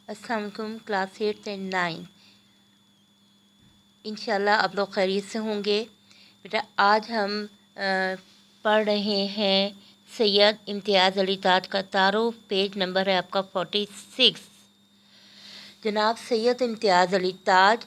अस्सलाम वालेकुम class 8 and 9। इंशाल्लाह आप लोग खैरियत से होंगे। बेटा आज हम पढ़ रहे हैं सैयद इम्तियाज़ अली ताज का तारुफ। पेज नंबर है आपका 46। जनाब सैयद इम्तियाज़ अली ताज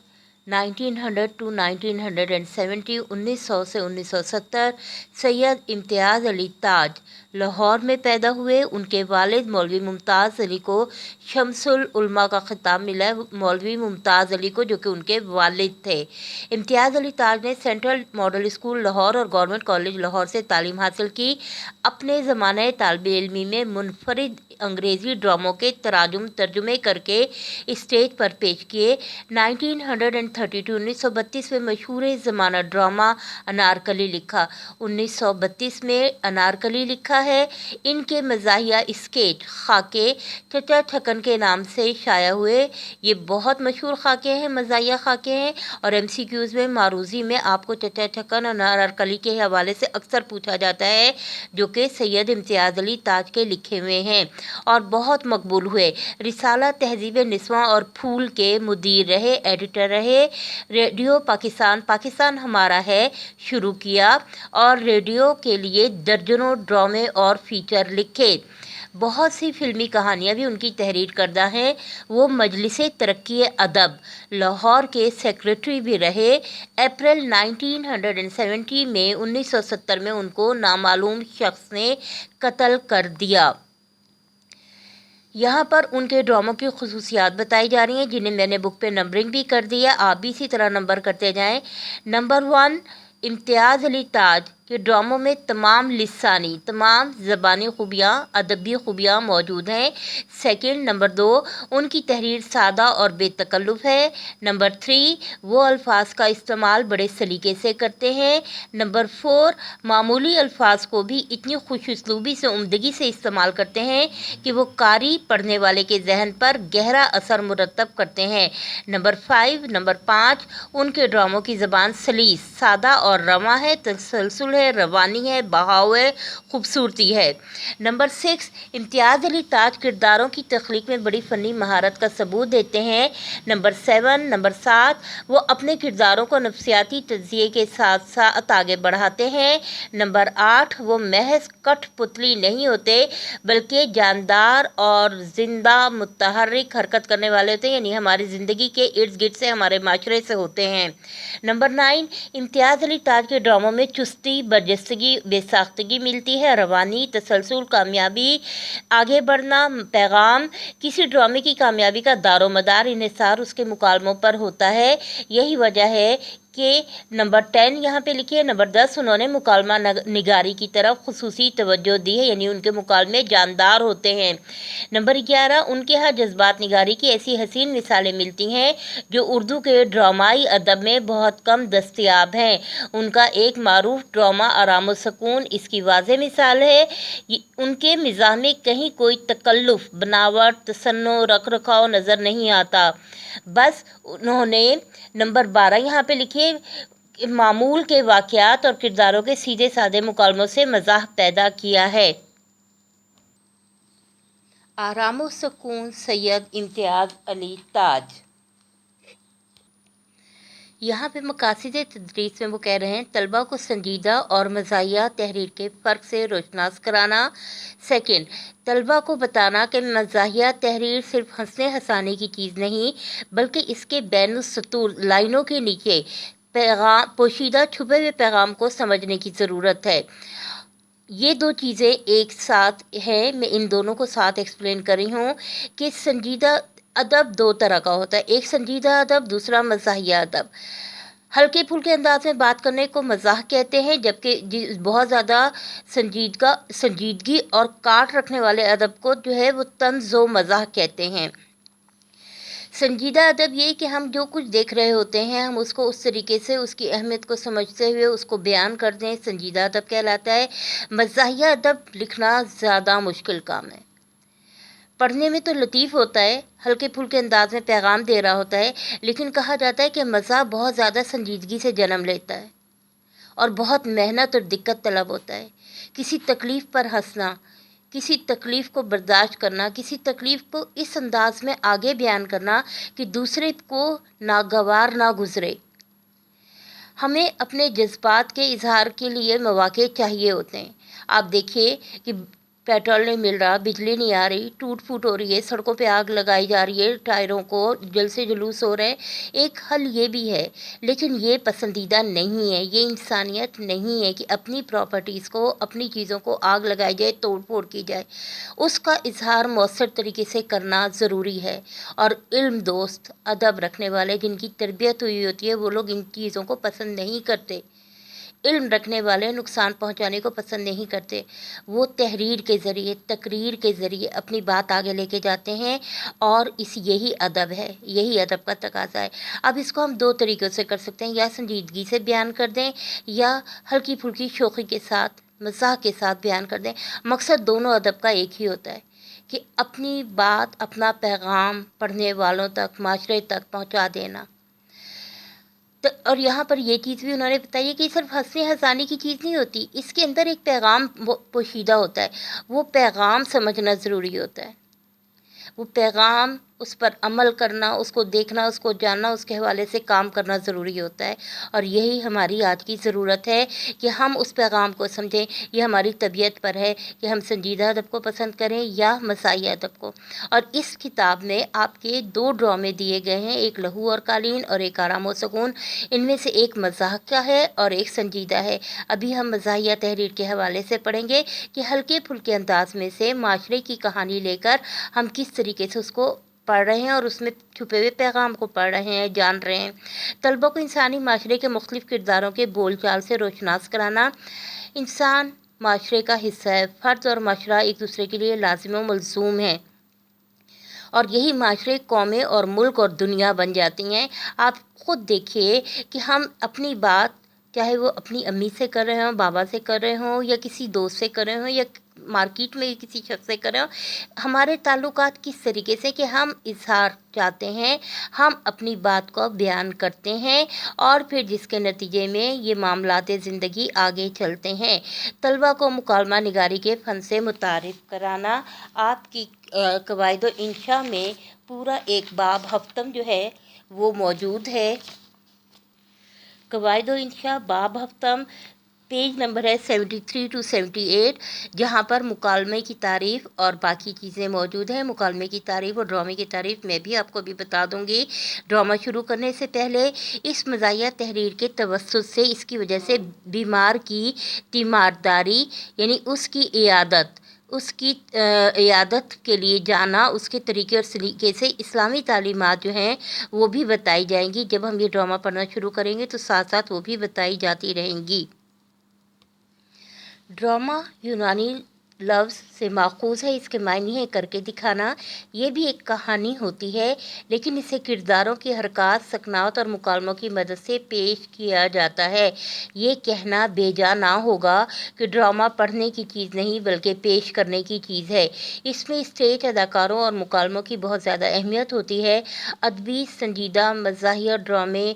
1900 टू 1970, 1900 से 1970 सैयद इम्तियाज़ अली ताज लाहौर में पैदा हुए। उनके वालिद मौलवी मुमताज़ अली को शम्सुल उलमा का खिताब मिला है, मौलवी मुमताज़ अली को, जो कि उनके वालिद थे। इम्तियाज़ अली ताज ने सेंट्रल मॉडल स्कूल लाहौर और गवर्नमेंट कॉलेज लाहौर से तालीम हासिल की। अपने ज़माने तालिब इल्मी में मुनफरिद अंग्रेज़ी ड्रामों के तर्जुमे करके स्टेज पर पेश किए। 1932 में मशहूर ज़माना ड्रामा अनारकली लिखा। 1932 में अनारकली लिखा है। इनके मज़ाहिया स्केच खाके चचा छकन के नाम से शाया हुए। ये बहुत मशहूर खाके हैं, मज़ाहिया खाके हैं, और MCQs में मारूज़ी में आपको चचा छकन और अनारकली के हवाले से अक्सर पूछा जाता है, जो कि सैयद इम्तियाज़ अली ताज के लिखे हुए हैं और बहुत मकबूल हुए। रिसाला तहज़ीब निस्वां और फूल के मुदीर रहे, एडिटर रहे। रेडियो पाकिस्तान हमारा है शुरू किया और रेडियो के लिए दर्जनों ड्रामे और फीचर लिखे। बहुत सी फिल्मी कहानियाँ भी उनकी तहरीर करदा हैं। वो मजलिस तरक्की अदब लाहौर के सेक्रेटरी भी रहे। अप्रैल 1970 में उनको नामालूम शख्स ने कत्ल कर दिया। यहाँ पर उनके ड्रामों की खुसूसियात बताई जा रही हैं, जिन्हें मैंने बुक पे नंबरिंग भी कर दिया। आप भी इसी तरह नंबर करते जाएं। नंबर 1, इम्तियाज़ अली ताज के ड्रामों में तमाम ज़बानी खूबियाँ, अदबी खूबियाँ मौजूद हैं। सेकंड, नंबर 2, उनकी तहरीर सादा और बेतकल्लुफ़ है। नंबर 3, वो अल्फाज का इस्तेमाल बड़े सलीके से करते हैं। नंबर 4, मामूली अल्फाज को भी इतनी खुश उसलूबी से, उम्दगी से इस्तेमाल करते हैं कि वो कारी पढ़ने वाले के जहन पर गहरा असर मुरतब करते हैं। नंबर 5, उनके ड्रामों की ज़बान सलीस, सादा और रवां है, तसलसल है, रवानी है, बहाव है, खूबसूरती है। नंबर 6, इम्तियाज़ अली ताज किरदारों की तख्लीक में बड़ी फ़नी महारत का सबूत देते हैं। नंबर 7, वो अपने किरदारों को नफ्सियाती तज़किये के साथ साथ आगे बढ़ाते हैं। नंबर 8, वो महज कठपुतली नहीं होते, बल्कि जानदार और ज़िंदा मुतहर्रिक हरकत करने वाले होते हैं, यानी हमारी ज़िंदगी के इर्द गिर्द से, हमारे माशरे से होते हैं। नंबर 9, इम्तियाज़ अली ताज के ड्रामों में चुस्ती, बरजस्तगी, बेसाख्तगी मिलती है। रवानी, तसलसल, कामयाबी, आगे बढ़ना, पैगाम। किसी ड्रामे की कामयाबी का दारोमदार, इन्हिसार उसके मुकालमों पर होता है। यही वजह है कि नंबर 10 यहाँ पे लिखी है। नंबर 10, उन्होंने मुकालमा निगारी की तरफ खुसूसी तवज्जो दी है, यानी उनके मुकालमे जानदार होते हैं। नंबर 11, उनके यहाँ जज्बात निगारी की ऐसी हसीन मिसालें मिलती हैं जो उर्दू के ड्रामाई अदब में बहुत कम दस्तयाब हैं। उनका एक मारूफ ड्रामा आराम व सुकून इसकी वाज़ेह मिसाल है। उनके मिज़ाह में कहीं कोई तकल्लुफ़, बनावट, तसन्नो, रख रखाव नज़र नहीं आता। बस उन्होंने नंबर 12 यहाँ पे लिखिए, मामूल के वाक़यात और किरदारों के सीधे साधे मुकालमों से मज़ाह पैदा किया है। आराम व सुकून सैयद इम्तियाज़ अली ताज। यहाँ पे मकासिद तदरीस में वो कह रहे हैं, तलबा को संजीदा और मज़ाहिया तहरीर के फ़र्क से रोशनास कराना। सेकंड, तलबा को बताना कि मज़ाहिया तहरीर सिर्फ हंसने हंसाने की चीज़ नहीं, बल्कि इसके बैनुस्सतूर लाइनों के नीचे पैगाम, पोशीदा छुपे हुए पैगाम को समझने की ज़रूरत है। ये दो चीज़ें एक साथ हैं, मैं इन दोनों को साथ एक्सप्लेन कर रही हूँ कि संजीदा अदब दो तरह का होता है, एक संजीदा अदब, दूसरा मज़ाहिया अदब। हल्के फुल्के अंदाज में बात करने को मज़ाक कहते हैं, जबकि बहुत ज़्यादा संजीदगी और काट रखने वाले अदब को जो है वो तंज़ व मज़ाक कहते हैं। संजीदा अदब ये कि हम जो कुछ देख रहे होते हैं, हम उसको उस तरीके से उसकी अहमियत को समझते हुए उसको बयान कर दें, संजीदा अदब कहलाता है। मज़ाहिया अदब लिखना ज़्यादा मुश्किल काम है। पढ़ने में तो लतीफ़ होता है, हल्के फुल्के अंदाज में पैगाम दे रहा होता है, लेकिन कहा जाता है कि मज़ाक बहुत ज़्यादा संजीदगी से जन्म लेता है और बहुत मेहनत और दिक्कत तलब होता है। किसी तकलीफ़ पर हंसना, किसी तकलीफ़ को बर्दाश्त करना, किसी तकलीफ़ को इस अंदाज़ में आगे बयान करना कि दूसरे को नागवार ना गुज़रे। हमें अपने जज़्बात के इज़हार के लिए मौक़े चाहिए होते हैं। आप देखिए कि पेट्रोल नहीं मिल रहा, बिजली नहीं आ रही, टूट-फूट हो रही है, सड़कों पे आग लगाई जा रही है, टायरों को जल से जुलूस हो रहे हैं। एक हल ये भी है, लेकिन ये पसंदीदा नहीं है, ये इंसानियत नहीं है कि अपनी प्रॉपर्टीज़ को, अपनी चीज़ों को आग लगाई जाए, तोड़-फोड़ की जाए। उसका इज़हार मौसर तरीके से करना ज़रूरी है। और इल्म दोस्त, अदब रखने वाले, जिनकी तरबियत हुई होती है, वो लोग इन चीज़ों को पसंद नहीं करते। इल्म रखने वाले नुकसान पहुंचाने को पसंद नहीं करते। वो तहरीर के ज़रिए, तकरीर के ज़रिए अपनी बात आगे लेके जाते हैं, और यही अदब है, यही अदब का तकाज़ा है। अब इसको हम दो तरीक़ों से कर सकते हैं, या संजीदगी से बयान कर दें, या हल्की फुल्की शोखी के साथ, मज़ाक के साथ बयान कर दें। मकसद दोनों अदब का एक ही होता है कि अपनी बात, अपना पैगाम पढ़ने वालों तक, माशरे तक पहुंचा देना। तो और यहाँ पर ये चीज़ भी उन्होंने बताई है कि सिर्फ हँसने हँसाने की चीज़ नहीं होती, इसके अंदर एक पैगाम पोशीदा होता है। वो पैगाम समझना ज़रूरी होता है। वो पैगाम, उस पर अमल करना, उसको देखना, उसको जानना, उसके हवाले से काम करना ज़रूरी होता है। और यही हमारी आज की ज़रूरत है कि हम उस पैगाम को समझें। ये हमारी तबीयत पर है कि हम संजीदा अदब को पसंद करें या मसाई अदब को। और इस किताब में आपके दो ड्रामे दिए गए हैं, एक लहू और कालीन और एक आराम व सुकून। इनमें से एक मज़ाक का है और एक संजीदा है। अभी हम मज़ाहिया तहरीर के हवाले से पढ़ेंगे कि हल्के फुल्के अंदाज में से माशरे की कहानी लेकर हम किस तरीके से उसको पढ़ रहे हैं और उसमें छुपे हुए पैगाम को पढ़ रहे हैं, जान रहे हैं। तलबा को इंसानी माशरे के मुख्तलिफ़ किरदारों के बोल चाल से रोशनास कराना। इंसान माशरे का हिस्सा है, फ़र्द और माशरा एक दूसरे के लिए लाजिम व मलज़ूम है, और यही माशरे कौमें और मुल्क और दुनिया बन जाती हैं। आप ख़ुद देखिए कि हम अपनी बात, चाहे वो अपनी अम्मी से कर रहे हों, बाबा से कर रहे हों, या किसी दोस्त से कर रहे हों, या मार्केट में किसी शख्स से कर रहे हों, हमारे ताल्लुकात किस तरीके से कि हम इज़हार चाहते हैं, हम अपनी बात को बयान करते हैं, और फिर जिसके नतीजे में ये मामलाते ज़िंदगी आगे चलते हैं। तलबा को मुकालमा निगारी के फ़न से मुतारिफ़ कराना। आपकी कवायद इंशा में पूरा एक बाब हफ्तम जो है वो मौजूद है। कवायद इंशा बाब हफ्तम, पेज नंबर है 73 to 78, जहाँ पर मुकालमे की तारीफ़ और बाकी चीज़ें मौजूद हैं। मुकालमे की तारीफ़ और ड्रामे की तारीफ़ मैं भी आपको भी बता दूँगी। ड्रामा शुरू करने से पहले इस मज़ाहिया तहरीर के तवस्सुत से, इसकी वजह से बीमार की तीमारदारी यानी उसकी इयादत, उसकी इयादत के लिए जाना, उसके तरीके और सलीके से इस्लामी तालीमात जो हैं वो भी बताई जाएंगी। जब हम ये ड्रामा पढ़ना शुरू करेंगे तो साथ साथ वो भी बताई जाती रहेंगी। ड्रामा यूनानी लफ्ज़ से माखूज़ है, इसके मायने हैं करके दिखाना। ये भी एक कहानी होती है, लेकिन इसे किरदारों की हरकत, सकनात और मुकालमों की मदद से पेश किया जाता है। ये कहना बेजा ना होगा कि ड्रामा पढ़ने की चीज़ नहीं बल्कि पेश करने की चीज़ है। इसमें स्टेज अदाकारों और मुकालमों की बहुत ज़्यादा अहमियत होती है। अदबी संजीदा मज़ाहिया ड्रामे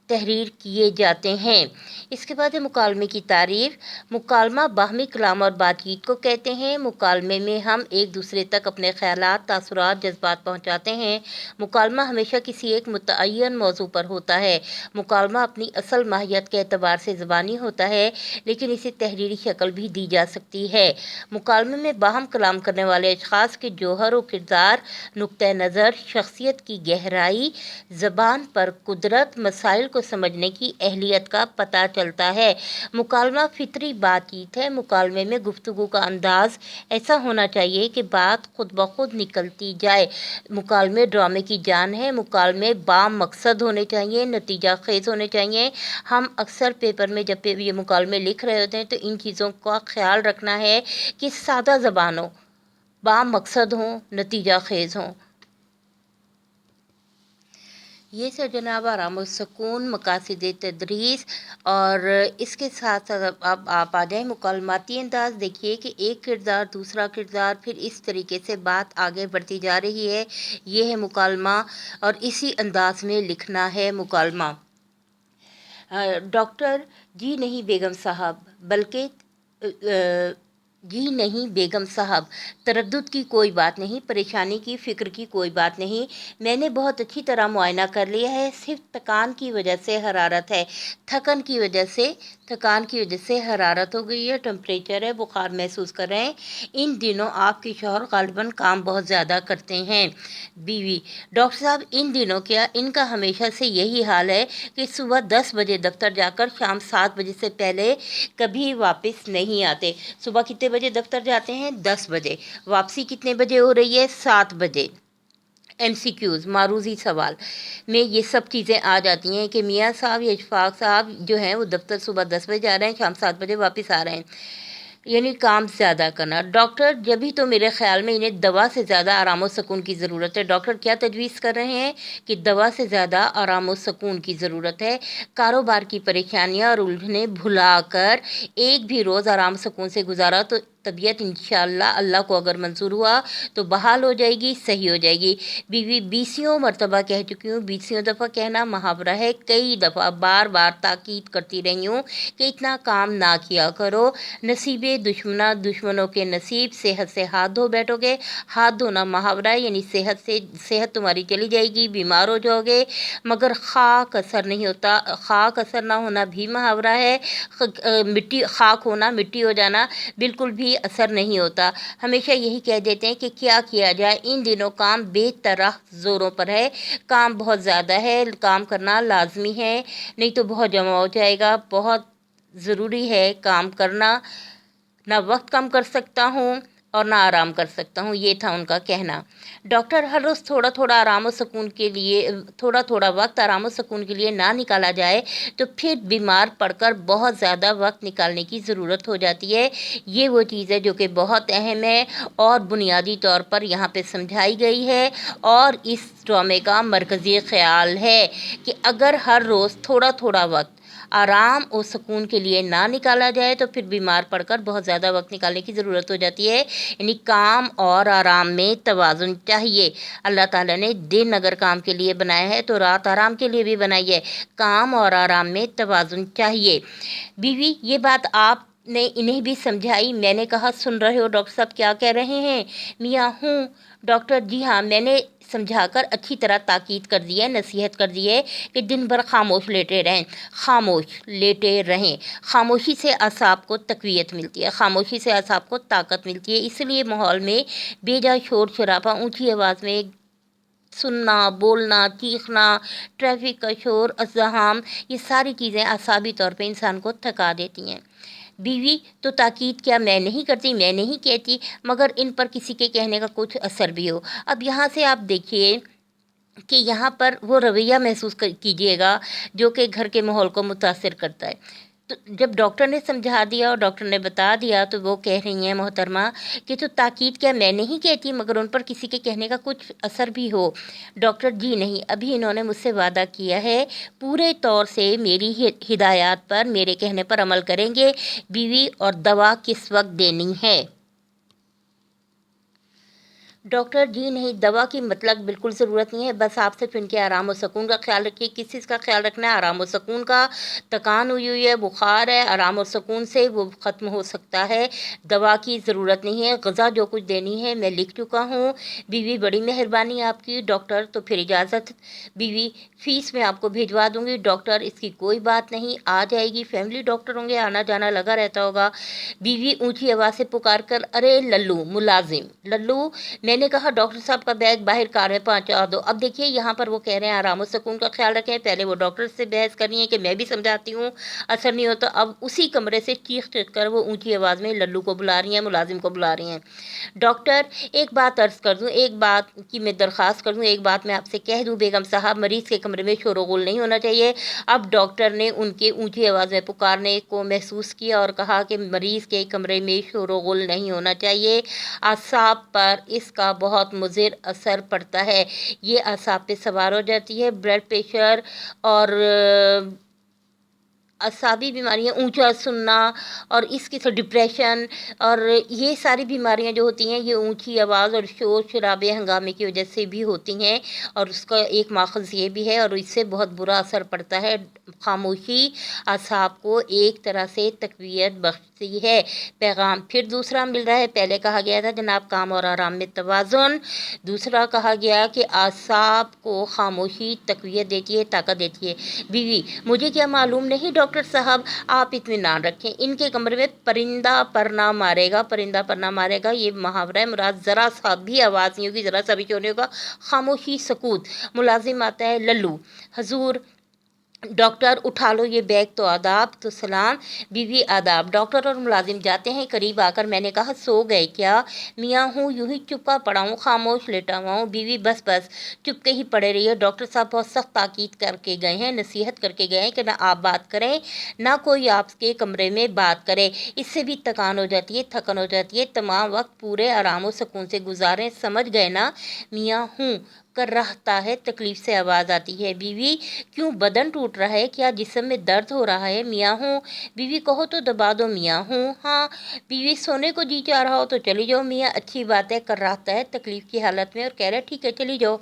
तहरीर किए जाते हैं। इसके बाद है मुकालमे की तारीफ़। मुकालमा बाहमी कलाम और बातचीत को कहते हैं। मुकालमे में हम एक दूसरे तक अपने ख़यालात, तासुरात, जज्बात पहुँचाते हैं। मुकालमा हमेशा किसी एक मुतअय्यन मौजू पर होता है। मुकालमा अपनी असल माहियत के एतबार से ज़बानी होता है, लेकिन इसे तहरीरी शक्ल भी दी जा सकती है। मुकालमे में बाहम कलाम करने वाले अशख़ास के जौहर व किरदार, नुक्ता नज़र, शख्सियत की गहराई, ज़बान पर कुदरत, मसाइल को समझने की अहलियत का पता चलता है। मुकालमा फितरी बातचीत है। मुकालमे में गुफ्तगू का अंदाज़ ऐसा होना चाहिए कि बात खुद ब खुद निकलती जाए। मुकालमे ड्रामे की जान है। मुकालमे बामकसद होने चाहिए, नतीजा खेज़ होने चाहिए। हम अक्सर पेपर में जब ये मुकालमे लिख रहे होते हैं तो इन चीज़ों का ख्याल रखना है कि सादा ज़बान हो, बामकसद हों, नतीजा खेज़ हों। ये सर जनाब आराम व सुकून मकासिद तदरीस। और इसके साथ साथ अब आप आ जाएँ मुकालमाती अंदाज़। देखिए कि एक किरदार, दूसरा किरदार, फिर इस तरीके से बात आगे बढ़ती जा रही है। ये है मुकालमा, और इसी अंदाज़ में लिखना है मुकालमा। डॉक्टर जी नहीं बेगम साहब, बल्कि जी नहीं बेगम साहब, तरद्दुद की कोई बात नहीं, परेशानी की फ़िक्र की कोई बात नहीं। मैंने बहुत अच्छी तरह मुआयना कर लिया है, सिर्फ़ थकान की वजह से हरारत है। थकन की वजह से थकान की वजह से हरारत हो गई है, टेम्परेचर है, बुखार महसूस कर रहे हैं। इन दिनों आपके शौहर ग़ालिबन काम बहुत ज़्यादा करते हैं। बीवी: डॉक्टर साहब, इन दिनों क्या इनका हमेशा से यही हाल है कि सुबह 10 बजे दफ्तर जाकर शाम 7 बजे से पहले कभी वापस नहीं आते। सुबह कितने बजे दफ्तर जाते हैं? 10 बजे। वापसी कितने बजे हो रही है? 7 बजे। एमसीक्यूज़ मारूजी सवाल में ये सब चीज़ें आ जाती हैं कि मियाँ साहब या इशफाक साहब जो हैं वो दफ्तर सुबह 10 बजे जा रहे हैं, शाम 7 बजे वापस आ रहे हैं। यानी काम ज़्यादा करना। डॉक्टर, जब ही तो मेरे ख़्याल में इन्हें दवा से ज़्यादा आराम और सुकून की ज़रूरत है। डॉक्टर क्या तजवीज़ कर रहे हैं कि दवा से ज़्यादा आराम और सुकून की ज़रूरत है। कारोबार की परेशानियाँ और उलझनें भुलाकर एक भी रोज़ आराम सुकून से गुजारा तो तबीयत इंशाअल्लाह अल्लाह को अगर मंजूर हुआ तो बहाल हो जाएगी, सही हो जाएगी। बीवी: बीसियों मरतबा कह चुकी हूँ, बीसियों दफ़ा कहना मुहावरा है, कई दफ़ा बार बार ताकीद करती रही हूँ कि इतना काम ना किया करो। नसीबे दुश्मना दुश्मनों के नसीब, सेहत से हाथ धो बैठोगे। हाथ धोना मुहावरा है, यानी सेहत तुम्हारी चली जाएगी, बीमार हो जाओगे। मगर खाक असर नहीं होता, खाक असर ना होना भी मुहावरा है। मिट्टी खाक होना, मिट्टी हो जाना बिल्कुल भी असर नहीं होता। हमेशा यही कह देते हैं कि क्या किया जाए, इन दिनों काम बेतरह ज़ोरों पर है। काम बहुत ज़्यादा है, काम करना लाजमी है, नहीं तो बहुत जमा हो जाएगा। बहुत ज़रूरी है काम करना। ना वक्त कम कर सकता हूँ और ना आराम कर सकता हूँ, ये था उनका कहना। डॉक्टर, हर रोज़ थोड़ा थोड़ा आराम और सुकून के लिए, थोड़ा थोड़ा वक्त आराम और सुकून के लिए ना निकाला जाए तो फिर बीमार पड़कर बहुत ज़्यादा वक्त निकालने की ज़रूरत हो जाती है। ये वो चीज़ है जो कि बहुत अहम है और बुनियादी तौर पर यहाँ पे समझाई गई है। और इस ड्रामे का मरकज़ी ख़्याल है कि अगर हर रोज़ थोड़ा थोड़ा वक्त आराम और सुकून के लिए ना निकाला जाए तो फिर बीमार पड़कर बहुत ज़्यादा वक्त निकालने की ज़रूरत हो जाती है। यानी काम और आराम में तवाज़ुन चाहिए। अल्लाह ताला ने दिन अगर काम के लिए बनाया है तो रात आराम के लिए भी बनाई है। काम और आराम में तवाज़ुन चाहिए। बीवी: ये बात आपने इन्हें भी समझाई? मैंने कहा, सुन रहे हो डॉक्टर साहब क्या कह रहे हैं? मियाँ: हूँ डॉक्टर, जी हाँ, मैंने समझाकर अच्छी तरह ताकीद कर दी है, नसीहत कर दी है कि दिन भर खामोश लेटे रहें। खामोश लेटे रहें। खामोशी से असाब को तक़वियत मिलती है, खामोशी से असाब को ताकत मिलती है। इसलिए माहौल में बेजा शोर शराबा, ऊंची आवाज़ में सुनना, बोलना, चीखना, ट्रैफिक का शोर, अज़्ज़हाम, ये सारी चीज़ें असाबी तौर पे इंसान को थका देती हैं। बीवी: तो ताकीद क्या मैं नहीं करती? मैं नहीं कहती, मगर इन पर किसी के कहने का कुछ असर भी हो। अब यहाँ से आप देखिए कि यहाँ पर वो रवैया महसूस कीजिएगा जो कि घर के माहौल को मुतासिर करता है। तो जब डॉक्टर ने समझा दिया और डॉक्टर ने बता दिया तो वो कह रही हैं मोहतरमा कि तो ताकीद क्या मैं नहीं कहती, मगर उन पर किसी के कहने का कुछ असर भी हो। डॉक्टर: जी नहीं, अभी इन्होंने मुझसे वादा किया है पूरे तौर से मेरी हिदायत पर, मेरे कहने पर अमल करेंगे। बीवी: और दवा किस वक्त देनी है? डॉक्टर: जी नहीं, दवा की मतलब बिल्कुल ज़रूरत नहीं है, बस आप सिर्फ इनके आराम और सुकून का ख्याल रखिए। किस चीज़ का ख्याल रखना है? आराम और सुकून का। थकान हुई है, बुखार है, आराम और सुकून से वो ख़त्म हो सकता है, दवा की ज़रूरत नहीं है। ग़िज़ा जो कुछ देनी है मैं लिख चुका हूँ। बीवी: बड़ी मेहरबानी आपकी। डॉक्टर: तो फिर इजाज़त। बीवी: फ़ीस मैं आपको भिजवा दूँगी। डॉक्टर: इसकी कोई बात नहीं, आ जाएगी, फैमिली डॉक्टर होंगे, आना जाना लगा रहता होगा। बीवी ऊँची आवाज़ से पुकार कर: अरे लल्लू मुलाजिम, लल्लू, मैंने कहा डॉक्टर साहब का बैग बाहर कार में पहुंचा दो। अब देखिए यहाँ पर वो कह रहे हैं आराम और सुकून का ख्याल रखें, पहले वो डॉक्टर से बहस कर रही हैं कि मैं भी समझाती हूँ, असर नहीं होता। अब उसी कमरे से चीख चीख कर वो ऊंची आवाज़ में लल्लू को बुला रही हैं, मुलाजिम को बुला रही हैं। डॉक्टर, एक बात अर्ज़ कर दूँ, एक बात की मैं दरख्वास्त कर दूँ, एक बात मैं आपसे कह दूँ बेगम साहब, मरीज़ के कमरे में शोरगुल नहीं होना चाहिए। अब डॉक्टर ने उनके ऊंची आवाज़ में पुकारने को महसूस किया और कहा कि मरीज़ के कमरे में शोरगुल नहीं होना चाहिए, असाब पर इसका बहुत मुज़िर असर पड़ता है। ये असाब पे सवार हो जाती है, ब्लड प्रेशर और असाबी बीमारियाँ, ऊंचा सुनना और इसके साथ डिप्रेशन और ये सारी बीमारियाँ जो होती हैं ये ऊंची आवाज़ और शोर शराबे हंगामे की वजह से भी होती हैं। और उसका एक माखज़ ये भी है और इससे बहुत बुरा असर पड़ता है। खामोशी असाब को एक तरह से तक़वियत बख्शती है। पैगाम फिर दूसरा मिल रहा है। पहले कहा गया था जनाब काम और आराम में तवाज़ुन, दूसरा कहा गया कि असाब को खामोशी तक़वियत देती है, ताकत देती है। बीवी, मुझे क्या मालूम नहीं डॉक्टर साहब, आप इत्मीनान रखें, इनके कमरे में परिंदा पर ना मारेगा, परिंदा पर ना मारेगा, ये मुहावरा है। मुराद ज़रा सा भी आवाज़ नहीं होगी, ज़रा सा भी शोर नहीं होगा, खामोशी सकूत। मुलाजिम आता है लल्लू, हजूर डॉक्टर उठा लो ये बैग, तो आदाब, तो सलाम। बीवी आदाब। डॉक्टर और मुलाजिम जाते हैं। करीब आकर मैंने कहा सो गए क्या? मियाँ हूँ यूं ही चुप्पा पड़ा हूँ, खामोश लेटा हुआ हूँ। बीवी बस बस चुपके ही पड़े रहिए, डॉक्टर साहब बहुत सख्त ताकीद करके गए हैं, नसीहत करके गए हैं कि ना आप बात करें ना कोई आपके कमरे में बात करे, इससे भी थकान हो जाती है, थकन हो जाती है। तमाम वक्त पूरे आराम और सुकून से गुजारें, समझ गए ना? मियाँ हूँ कर रहता है, तकलीफ से आवाज़ आती है। बीवी, क्यों बदन टूट रहा है, क्या जिस्म में दर्द हो रहा है? मियाँ हूँ। बीवी, कहो तो दबा दो। मियाँ हूँ। हाँ। बीवी, सोने को जी चाह रहा हो तो चली जाओ। मियाँ, अच्छी बात है, कर रहता है तकलीफ की हालत में और कह रहे ठीक है चली जाओ,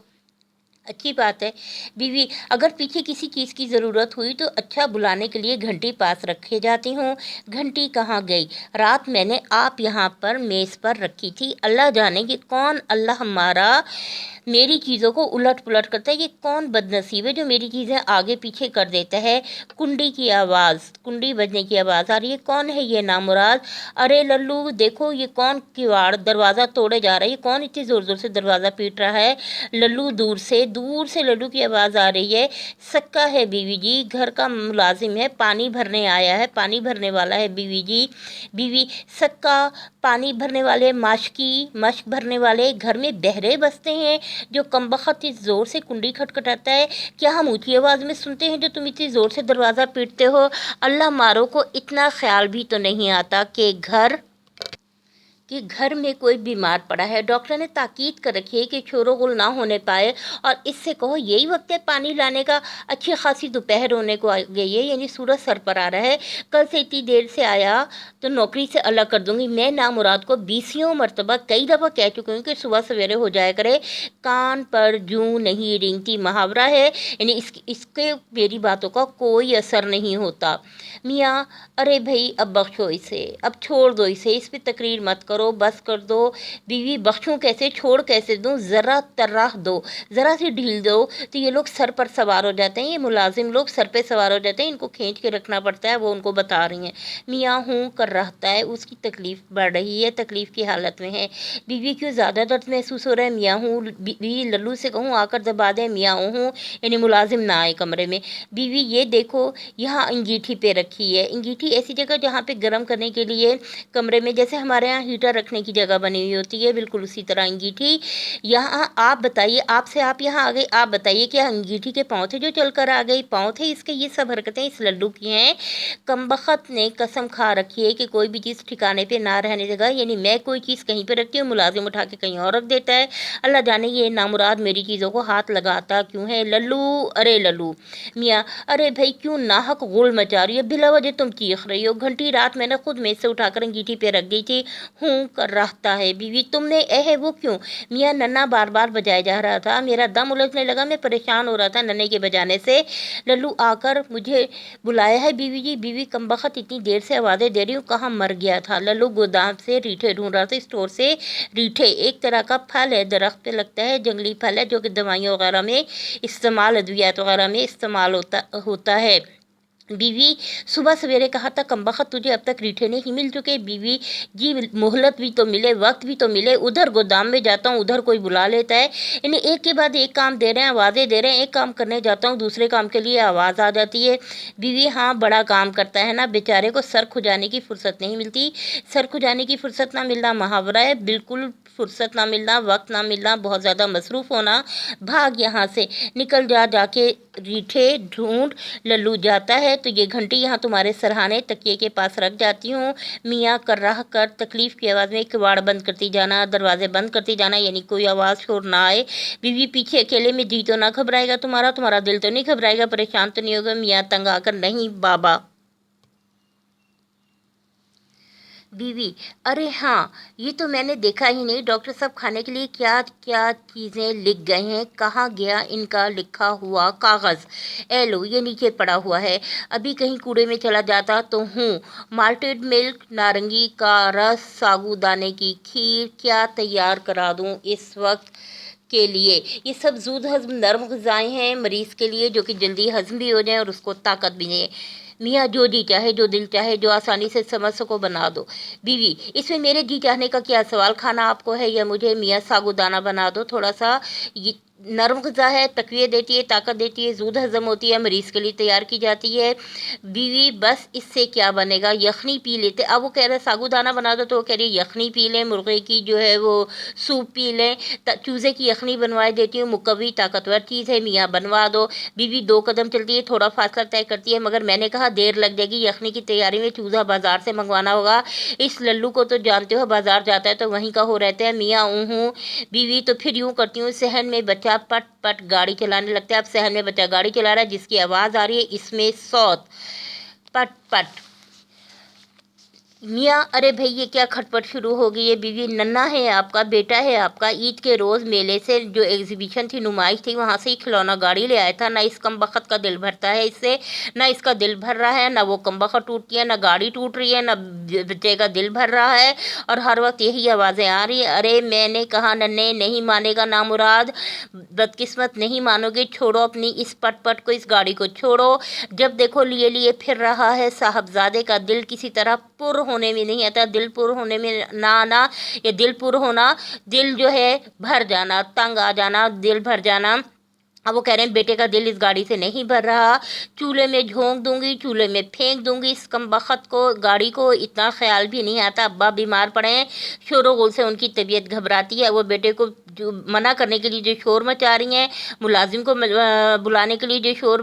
अच्छी बात है। बीवी, अगर पीछे किसी चीज़ की ज़रूरत हुई तो अच्छा बुलाने के लिए घंटी पास रखे जाती हूँ। घंटी कहाँ गई? रात मैंने आप यहाँ पर मेज़ पर रखी थी। अल्लाह जाने कि कौन अल्लाह हमारा मेरी चीज़ों को उलट पुलट करता है, ये कौन बदनसीब है जो मेरी चीज़ें आगे पीछे कर देता है। कुंडी की आवाज़, कुंडी बजने की आवाज़ आ रही है, कौन है ये नामुराद? अरे लल्लू देखो ये कौन किवाड़ दरवाज़ा तोड़े जा रहा है, कौन इतनी ज़ोर ज़ोर से दरवाज़ा पीट रहा है? लल्लू दूर से लल्लू की आवाज़ आ रही है। सक्का है बीवी जी, घर का मुलाजिम है, पानी भरने आया है, पानी भरने वाला है बीवी जी। बीवी, सक्का पानी भरने वाले, मश्क भरने वाले घर में बहरे बसते हैं जो कमबख्त इस ज़ोर से कुंडी खटखटाता है? क्या हम ऊंची आवाज़ में सुनते हैं जो तुम इतनी ज़ोर से दरवाज़ा पीटते हो? अल्लाह मारो को इतना ख्याल भी तो नहीं आता कि घर में कोई बीमार पड़ा है। डॉक्टर ने ताकीद कर रखी है कि शोरो गुल ना होने पाए और इससे कहो यही वक्त है पानी लाने का। अच्छी खासी दोपहर होने को आ गई है, यानी सूरज सर पर आ रहा है। कल से इतनी देर से आया तो नौकरी से अलग कर दूंगी। मैं नामुराद को 20 मरतबा कई दफ़ा कह चुकी हूँ कि सुबह सवेरे हो जाया करे, कान पर जूं नहीं रेंगती, मुहावरा है, यानी इसके मेरी बातों का कोई असर नहीं होता। मियाँ, अरे भाई अब बख्शो इसे, अब छोड़ दो इसे, इस पर तकरीर मत करो, बस कर दो। बीवी, बख्शूं कैसे, छोड़ कैसे दूं? ज़रा तर्राह दो, ज़रा सी ढील दो तो ये लोग सर पर सवार हो जाते हैं, ये मुलाजिम लोग सर पे सवार हो जाते हैं, इनको खींच के रखना पड़ता है। वो उनको बता रही हैं। मियाँ हूँ कर रहता है, उसकी तकलीफ़ बढ़ रही है, तकलीफ़ की हालत में है। बीवी, क्यों ज़्यादा दर्द महसूस हो रहा है? मियाँ हूँ। बीवी, लल्लू से कहूँ आकर दबा दें? मियाँ हूँ, यानी मुलाजिम ना आए कमरे में। बीवी, ये देखो यहाँ अंगीठी पे रखी है। अंगीठी ऐसी जगह जहाँ पे गर्म करने के लिए कमरे में जैसे हमारे यहाँ हीटर रखने की जगह बनी हुई होती है, बिल्कुल उसी तरह अंगीठी यहाँ। आप बताइए, आपसे आप यहाँ आ गई, आप बताइए क्या अंगीठी के पाँव थे जो चल कर आ गई? पाँव थे इसके? ये सब हरकतें इस लल्लू की हैं। कमबख्त ने कसम खा रखी है कि कोई भी चीज़ ठिकाने पे ना रहने देगा, यानी मैं कोई चीज़ कहीं पे रखती हूँ, मुलाजिम उठा के कहीं और रख देता है। अल्लाह जाने ये नामुराद मेरी चीज़ों को हाथ लगाता क्यों है। लल्लू, अरे लल्लू। मियाँ, अरे भाई क्यों नाहक गुल मचा रही हो, बिला वजह तुम चीख रही हो? घंटी रात मैंने खुद मेज से उठाकर अंगीठी पे रख गई थी। हूँ कर रहता है। बीवी, तुमने है वो क्यों? मियाँ, नन्ना बार बार बजाया जा रहा था, मेरा दम उलझने लगा, मैं परेशान हो रहा था नन्ने के बजाने से। लल्लू आकर मुझे बुलाया है बीवी जी। बीवी, कमबख्त इतनी देर से आवाज़ें दे रही हूँ, कहाँ मर गया था? लल्लू गोदाम से रीठे ढूंढ रहा था, स्टोर से रीठे एक तरह का फल है, दरख्त पे लगता है, जंगली फल है जो कि दवाइयों वगैरह में इस्तेमाल, अद्वियात वगैरह में इस्तेमाल होता है। बीवी, सुबह सवेरे कहा था कमबख्त तुझे अब तक रीठे नहीं मिल चुके? बीवी जी, मोहलत भी तो मिले, वक्त भी तो मिले, उधर गोदाम में जाता हूँ उधर कोई बुला लेता है, इन्हें एक के बाद एक काम दे रहे हैं, आवाज़ें दे रहे हैं, एक काम करने जाता हूँ दूसरे काम के लिए आवाज़ आ जाती है। बीवी, हाँ बड़ा काम करता है ना, बेचारे को सर खुजाने की फुर्सत नहीं मिलती। सर खुजाने की फुर्सत ना मिलना मुहावरा है, बिल्कुल फुर्सत ना मिलना, वक्त ना मिलना, बहुत ज़्यादा मसरूफ़ होना। भाग यहाँ से, निकल जा, जाके रीठे ढूंढ। लल्लू जाता है तो ये घंटी यहाँ तुम्हारे सरहाने तकिए के पास रख जाती हूँ। मियाँ कर रहा कर तकलीफ़ की आवाज़ में किवाड़ बंद करती जाना, दरवाजे बंद करती जाना, यानी कोई आवाज़ शोर ना आए। बीवी, पीछे अकेले में जी तो ना घबराएगा तुम्हारा दिल तो नहीं घबराएगा, परेशान तो नहीं होगा? मियाँ तंग आकर, नहीं बाबा। बीवी: अरे हाँ, ये तो मैंने देखा ही नहीं। डॉक्टर साहब खाने के लिए क्या क्या चीज़ें लिख गए हैं, कहाँ गया इनका लिखा हुआ कागज़? ए लो, ये नीचे पड़ा हुआ है, अभी कहीं कूड़े में चला जाता तो हूँ। माल्टेड मिल्क, नारंगी का रस, साबूदाने की खीर, क्या तैयार करा दूँ इस वक्त के लिए? ये सब ज़ूद हज़म नरम ग़िज़ाएँ हैं मरीज़ के लिए, जो कि जल्दी हज़म भी हो जाएँ और उसको ताकत भी दें। मियाँ: जो जी चाहे, जो दिल चाहे, जो आसानी से समझ सको बना दो। बीवी: इसमें मेरे जी चाहने का क्या सवाल, खाना आपको है या मुझे? मियाँ: साबूदाना बना दो थोड़ा सा, ये नरम ग़िज़ा है, तक़वियत देती है, ताकत देती है, ज़ूद हज़म होती है, मरीज़ के लिए तैयार की जाती है। बीवी: बस इससे क्या बनेगा, यखनी पी लेते। अब वो कह रहे साबूदाना बना दो, तो वो कह रही है यखनी पी लें, मुर्गे की जो है वो सूप पी लें, चूज़े की यखनी बनवा देती हूँ, मुकव्वी ताकतवर चीज़ है, मियाँ बनवा दो। बीवी 2 कदम चलती है, थोड़ा फासला तय करती है, मगर मैंने कहा देर लग जाएगी, यखनी की तैयारी में चूज़ा बाज़ार से मंगवाना होगा। इस लल्लू को तो जानते हो, बाज़ार जाता है तो वहीं का हो रहता है। मियाँ: ऊँ। बीवी: तो फिर यूँ करती हूँ, सहन में बच्चा पट पट गाड़ी चलाने लगता है। अब सहन में बच्चा गाड़ी चला रहा है, जिसकी आवाज़ आ रही है, इसमें सौत पट पट। मियाँ: अरे भाई ये क्या खटपट शुरू हो गई है? बीवी: नन्ना है आपका, बेटा है आपका, ईद के रोज़ मेले से जो एग्जीबिशन थी, नुमाइश थी, वहाँ से ही खिलौना गाड़ी ले आया था। ना इस कमबख्त का दिल भरता है इससे, ना इसका दिल भर रहा है, ना वो कमबख्त टूटती है, ना गाड़ी टूट रही है, ना बच्चे का दिल भर रहा है, और हर वक्त यही आवाज़ें आ रही है। अरे मैंने कहा नन्हे, नहीं मानेगा नामुराद, बदकिस्मत, नहीं मानोगे, छोड़ो अपनी इस पट पट को, इस गाड़ी को छोड़ो। जब देखो लिए लिए फिर रहा है, साहबजादे का दिल किसी तरह पुर होने में नहीं आता। दिल पुर होने में ना आना, ये दिल पुर होना, दिल जो है भर जाना, तंग आ जाना, दिल भर जाना। अब वो कह रहे हैं बेटे का दिल इस गाड़ी से नहीं भर रहा, चूल्हे में झोंक दूंगी, चूल्हे में फेंक दूंगी इस कमबख्त को, गाड़ी को। इतना ख्याल भी नहीं आता, अब्बा बीमार पड़े हैं, शोर गुल से उनकी तबीयत घबराती है। वो बेटे को जो मना करने के लिए जो शोर मचा रही हैं, मुलाजिम को बुलाने के लिए जो शोर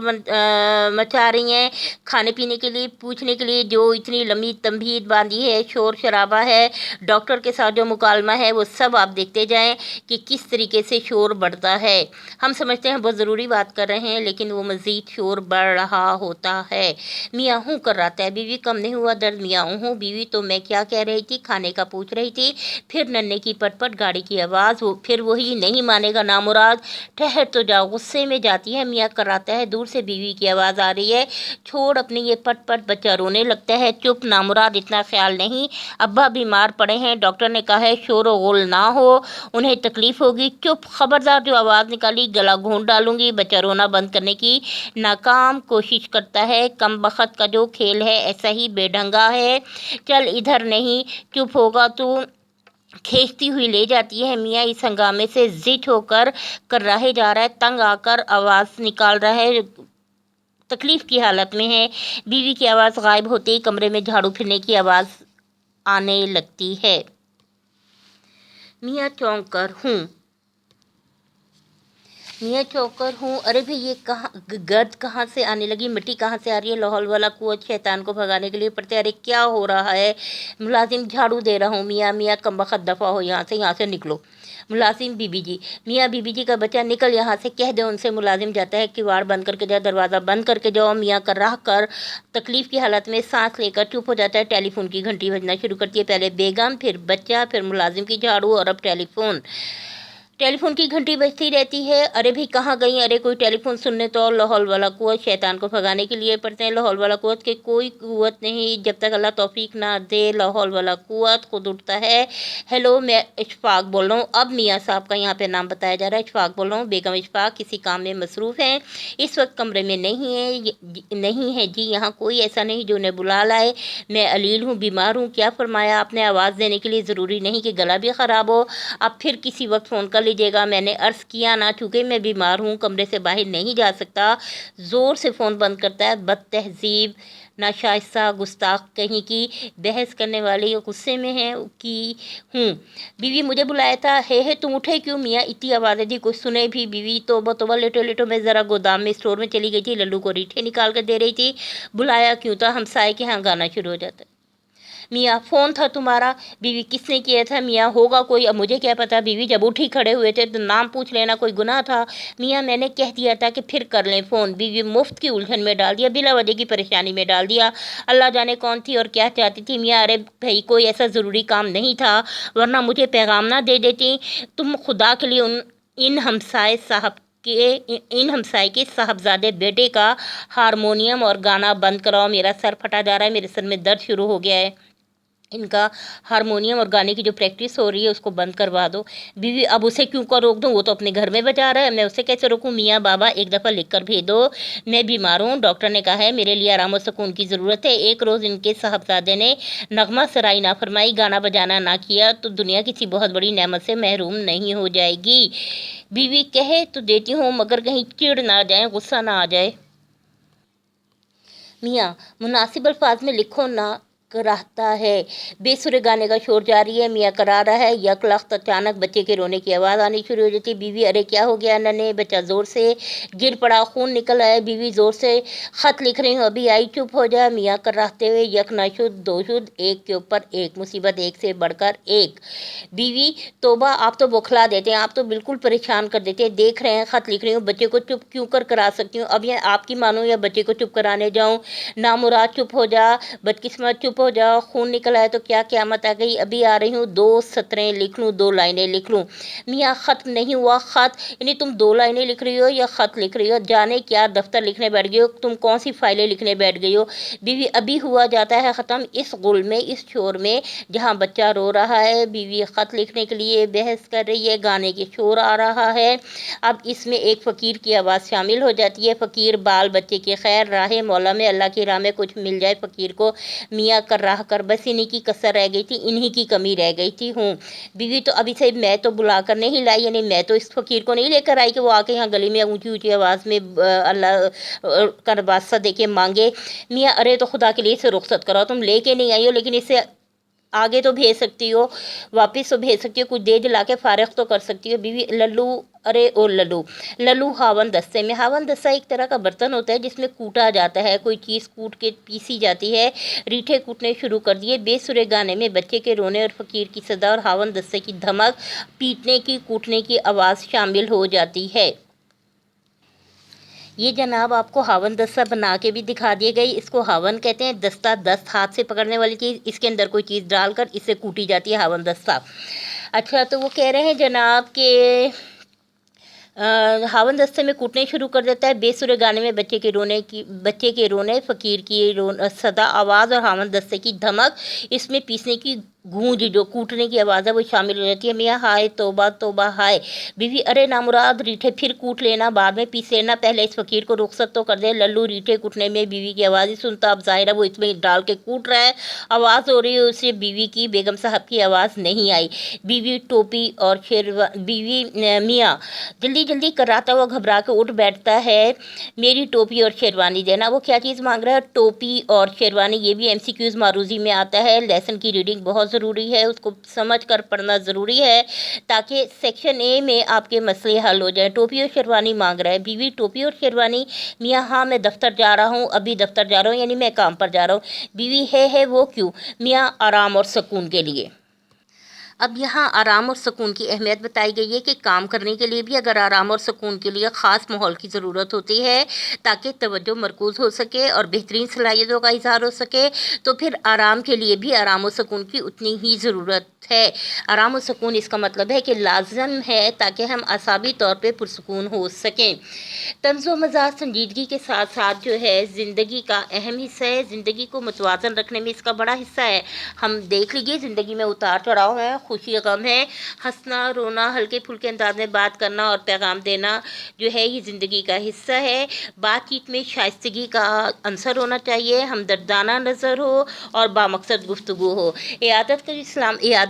मचा रही हैं, खाने पीने के लिए पूछने के लिए जो इतनी लंबी तमहीद बांधी है, शोर शराबा है, डॉक्टर के साथ जो मुकालमा है, वो सब आप देखते जाएं कि किस तरीके से शोर बढ़ता है। हम समझते हैं बहुत ज़रूरी बात कर रहे हैं, लेकिन वो मज़ीद शोर बढ़ रहा होता है। मियाँ हूँ कर रहा है। बीवी: कम नहीं हुआ दर्द? मियाँ हूँ। बीवी: तो मैं क्या कह रही थी, खाने का पूछ रही थी। फिर नन्हे की पटपट, गाड़ी की आवाज़, वो फिर वही नहीं मानेगा नामुराद, ठहर तो जाओ। गुस्से में जाती है, मियाँ कराता है। दूर से बीवी की आवाज़ आ रही है: छोड़ अपनी ये पटपट, बच्चा रोने लगता है। चुप नामुराद, इतना ख्याल नहीं, अब्बा बीमार पड़े हैं, डॉक्टर ने कहा है शोर गुल ना हो, उन्हें तकलीफ़ होगी। चुप, खबरदार, जो आवाज़ निकाली गला घोंट डालूंगी। बच्चा रोना बंद करने की नाकाम कोशिश करता है। कमबख्त का जो खेल है ऐसा ही बेढंगा है। चल इधर नहीं, चुप होगा तू। खींचती हुई ले जाती है। मियाँ इस हंगामे से ज़िद होकर कर्राहे जा रहा है, तंग आकर आवाज़ निकाल रहा है, तकलीफ़ की हालत में है। बीवी की आवाज़ गायब होते ही कमरे में झाड़ू फिरने की आवाज़ आने लगती है। मियाँ चौंक कर हूँ। मियाँ चौकर हूँ। अरे भाई ये कहाँ, गर्द कहाँ से आने लगी, मिट्टी कहाँ से आ रही है? लाहौल वाला कुआँ शैतान को भगाने के लिए पड़ते। अरे क्या हो रहा है? मुलाजिम: झाड़ू दे रहा हूँ। मियाँ: मियाँ कमबख्त दफ़ा हो यहाँ से निकलो। मुलाजिम: बीबी जी। मियाँ: बीबी जी का बच्चा, निकल यहाँ से, कह दे उनसे। मुलाजिम जाता है, किवाड़ बंद करके जाओ, दरवाज़ा बंद करके जाओ। मियाँ कर्राह कर तकलीफ़ की हालत में सांस लेकर चुप हो जाता है। टेलीफोन की घंटी बजना शुरू करती है, पहले बेगम, फिर बच्चा, फिर मुलाजिम की झाड़ू, और अब टेलीफोन की घंटी बजती रहती है। अरे भाई कहाँ गई? अरे कोई टेलीफोन सुनने तो। लाहौल वाला कुआँ शैतान को भगाने के लिए पड़ते हैं। लाहौल वाला कुआँ के कोई कुव्वत नहीं जब तक अल्लाह तौफीक ना दे। लाहौल वाला कुआँ खुद उठता है। हेलो, मैं इशफाक बोल रहा हूँ। अब मियाँ साहब का यहाँ पे नाम बताया जा रहा है। इशफाक बोल रहा हूँ। बेगम इशफाक किसी काम में मसरूफ़ हैं, इस वक्त कमरे में नहीं है जी। यहाँ कोई ऐसा नहीं जो उन्हें बुला लाए। मैं अलील हूँ, बीमार हूँ। क्या फरमाया आपने? आवाज़ देने के लिए ज़रूरी नहीं कि गला भी ख़राब हो, आप फिर किसी वक्त फ़ोन कर लीजिएगा। मैंने अर्ज़ किया ना, चूँकि मैं बीमार हूँ, कमरे से बाहर नहीं जा सकता। ज़ोर से फ़ोन बंद करता है। बदतहज़ीब, नाशाइस्ता, गुस्ताख कहीं की, बहस करने वाली, गुस्से में है कि हूँ। बीवी: मुझे बुलाया था? है तुम उठे क्यों? मियाँ: इतनी आवाज़ें थी कुछ सुने भी। बीवी: तोबा तोबा, लेटो लेटो, मैं ज़रा गोदाम में स्टोर में चली गई थी, लल्लू को रीठे निकाल कर दे रही थी। बुलाया क्यों था? हमसाए के यहाँ गाना शुरू हो जाता है। मियाँ फ़ोन था तुम्हारा? बीवी किसने किया था? मियाँ होगा कोई, अब मुझे क्या पता। बीवी जब उठ ही खड़े हुए थे तो नाम पूछ लेना कोई गुनाह था? मियाँ मैंने कह दिया था कि फिर कर लें फ़ोन। बीवी मुफ्त की उलझन में डाल दिया, बिला वजह की परेशानी में डाल दिया। अल्लाह जाने कौन थी और क्या चाहती थी। मियाँ अरे भाई कोई ऐसा ज़रूरी काम नहीं था, वरना मुझे पैगाम ना दे देती। तुम खुदा के लिए इन हमसाए के साहबजादे बेटे का हारमोनियम और गाना बंद कराओ, मेरा सर फटा जा रहा है, मेरे सर में दर्द शुरू हो गया है। इनका हारमोनियम और गाने की जो प्रैक्टिस हो रही है उसको बंद करवा दो। बीवी अब उसे क्यों कर रोक दूँ, वो तो अपने घर में बजा रहा है, मैं उसे कैसे रोकूं? मियाँ बाबा एक दफ़ा लिख कर भेज दो, मैं बीमार हूँ, डॉक्टर ने कहा है मेरे लिए आराम और सुकून की ज़रूरत है। एक रोज़ इनके साहबजादे ने नगमा सराई ना फरमाई, गाना बजाना ना किया तो दुनिया किसी बहुत बड़ी नेमत से महरूम नहीं हो जाएगी। बीवी कहे तो देती हूँ मगर कहीं चिढ़ ना जाए, गुस्सा ना आ जाए। मियाँ मुनासिब अल्फाज में लिखो ना, कराहता है। बेसुरे गाने का शोर जारी है, मियाँ करा रहा है। यकलख्त अचानक बच्चे के रोने की आवाज़ आनी शुरू हो जाती। बीवी अरे क्या हो गया नन्हे? बच्चा ज़ोर से गिर पड़ा, खून निकल आया। बीवी ज़ोर से ख़त लिख रही हूँ, अभी आई, चुप हो जा। मियाँ कराहते हुए यक ना शुद्ध दो शुद्ध, एक के ऊपर एक, मुसीबत एक से बढ़कर एक। बीवी तोबा, आप तो बौखला देते हैं, आप तो बिल्कुल परेशान कर देते हैं। देख रहे हैं ख़त लिख रही हूँ, बच्चे को चुप क्यों कर करा सकती हूँ? अब ये आपकी मानूँ या बच्चे को चुप कराने जाऊँ? नामुराद चुप हो जा, बदकिस्मत चुप हो जा, खून निकल आया तो क्या क़यामत आ गई? अभी आ रही हूँ, 2 सतरें लिख लूँ, 2 लाइनें लिख लूँ। मियाँ ख़त्म नहीं हुआ ख़त, यानी तुम 2 लाइनें लिख रही हो या ख़त लिख रही हो? जाने क्या दफ्तर लिखने बैठ गई हो, तुम कौन सी फाइलें लिखने बैठ गई हो? बीवी अभी हुआ जाता है ख़त्म, इस गुल में, इस शोर में जहाँ बच्चा रो रहा है, बीवी ख़त लिखने के लिए बहस कर रही है, गाने के शोर आ रहा है। अब इसमें एक फ़कीर की आवाज़ शामिल हो जाती है। फ़कीर बाल बच्चे की खैर, राह मौला में, अल्लाह की राह में कुछ मिल जाए फ़कीर को। मियाँ कर राह कर, बस इन्हीं की कसर रह गई थी, इन्हीं की कमी रह गई थी। हूँ बीवी तो अभी से मैं तो बुला कर नहीं लाई, यानी मैं तो इस फ़कीर को नहीं लेकर आई कि वो आके यहाँ गली में ऊंची ऊंची आवाज़ में अल्लाह का वास्ता दे के मांगे। मियाँ अरे तो खुदा के लिए इसे रुखसत करो, तुम लेके नहीं आई हो, लेकिन इसे आगे तो भेज सकती हो, वापस तो भेज सकती हो, कुछ दे दिला के फ़ारिग तो कर सकती हो। बीवी लल्लू अरे ओ लल्लू, लल्लू हावन दस्ते में। हावन दस्ता एक तरह का बर्तन होता है जिसमें कूटा जाता है, कोई चीज़ कूट के पीसी जाती है। रीठे कूटने शुरू कर दिए। बेसुरे गाने में बच्चे के रोने और फ़कीर की सदा और हावन दस्ते की धमक, पीटने की कूटने की आवाज़ शामिल हो जाती है। ये जनाब आपको हावन दस्ता बना के भी दिखा दिए गई। इसको हावन कहते हैं, दस्ता दस्त हाथ से पकड़ने वाली चीज़, इसके अंदर कोई चीज़ डालकर इससे कूटी जाती है हावन दस्ता। अच्छा तो वो कह रहे हैं जनाब के हावन दस्ते में कूटने शुरू कर देता है। बेसुरे गाने में बच्चे के रोने, फ़कीर की सदा आवाज़ और हावन दस्ते की धमक, इसमें पीसने की गूंज, जो कूटने की आवाज़ है वो शामिल हो जाती है। मियाँ हाय तौबा तौबा हाय। बीवी अरे नामुराद रीठे फिर कूट लेना, बाद में पीस लेना, पहले इस फ़कीर को रुखसत तो कर दे। लल्लू रीठे कूटने में बीवी की आवाज़ ही सुनता, अब ज़ाहिर है वो इसमें डाल के कूट रहा है, आवाज़ हो रही है उससे बीवी की, बेगम साहब की आवाज़ नहीं आई। बीवी टोपी और मियाँ जल्दी जल्दी कराता हुआ घबरा के उठ बैठता है। मेरी टोपी और शेरवानी देना। वो क्या चीज़ मांग रहा है? टोपी और शेरवानी। ये भी MCQs मारूजी में आता है। लेसन की रीडिंग बहुत ज़रूरी है, उसको समझ कर पढ़ना ज़रूरी है ताकि सेक्शन ए में आपके मसले हल हो जाए। टोपी और शेरवानी मांग रहा है। बीवी टोपी और शेरवानी। मियाँ हाँ मैं दफ्तर जा रहा हूँ, अभी दफ्तर जा रहा हूँ, यानी मैं काम पर जा रहा हूँ। बीवी है वो क्यों? मियाँ आराम और सुकून के लिए। अब यहाँ आराम और सुकून की अहमियत बताई गई है कि काम करने के लिए भी अगर आराम और सुकून के लिए ख़ास माहौल की ज़रूरत होती है ताकि तवज्जो मरकूज़ हो सके और बेहतरीन सलाहियतों का इज़हार हो सके, तो फिर आराम के लिए भी आराम और सुकून की उतनी ही ज़रूरत है। आराम और सुकून इसका मतलब है कि लाजम है ताकि हम असाबी तौर पे पुरसुकून हो सकें। तंज़ो मज़ाक संजीदगी के साथ साथ जो है ज़िंदगी का अहम हिस्सा है। ज़िंदगी को मुतवाज़न रखने में इसका बड़ा हिस्सा है। हम देख लीजिए ज़िंदगी में उतार चढ़ाव है, खुशी गम है, हंसना रोना, हल्के फुल्के अंदाज में बात करना और पैगाम देना जो है ये ज़िंदगी का हिस्सा है। बातचीत में शाइस्तगी का अंसर होना चाहिए, हमदर्दाना नज़र हो और बामकसद गुफ्तगू हो। इयादत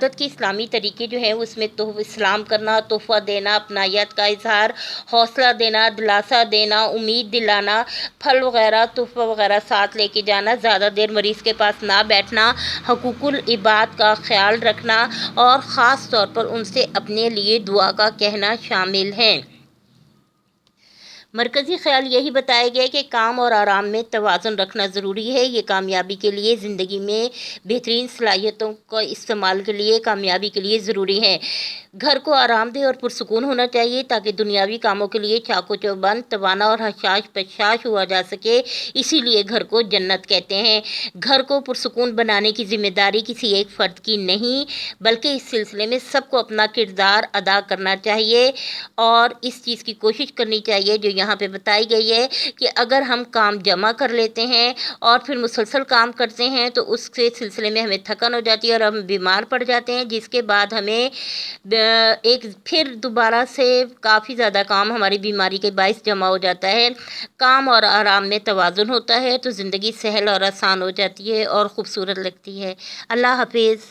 के इस्लामी तरीके जो हैं उसमें तो इस्लाम करना, तोहफ़ा देना, अपनायत का इजहार, हौसला देना, दिलासा देना, उम्मीद दिलाना, फल वगैरह तोहफ़ा वगैरह साथ लेके जाना, ज़्यादा देर मरीज़ के पास ना बैठना, हकूकुल इबाद का ख्याल रखना और ख़ास तौर पर उनसे अपने लिए दुआ का कहना शामिल हैं। मरकज़ी ख़्याल यही बताया गया है कि काम और आराम में तवाज़ुन रखना ज़रूरी है। ये कामयाबी के लिए, ज़िंदगी में बेहतरीन सलाहियतों का इस्तेमाल के लिए, कामयाबी के लिए ज़रूरी है। घर को आरामदेह और पुरसुकून होना चाहिए ताकि दुनियावी कामों के लिए चाको चौबंद, तवाना और हशाश बशाश हुआ जा सके। इसीलिए घर को जन्नत कहते हैं। घर को पुरसुकून बनाने की ज़िम्मेदारी किसी एक फ़र्द की नहीं, बल्कि इस सिलसिले में सबको अपना किरदार अदा करना चाहिए और इस चीज़ की कोशिश करनी चाहिए जो यहाँ पे बताई गई है कि अगर हम काम जमा कर लेते हैं और फिर मुसलसल काम करते हैं तो उसके सिलसिले में हमें थकन हो जाती है और हम बीमार पड़ जाते हैं, जिसके बाद हमें एक फिर दोबारा से काफ़ी ज़्यादा काम हमारी बीमारी के बायस जमा हो जाता है। काम और आराम में तवाज़ुन होता है तो ज़िंदगी सहल और आसान हो जाती है और ख़ूबसूरत लगती है। अल्लाह हाफिज़।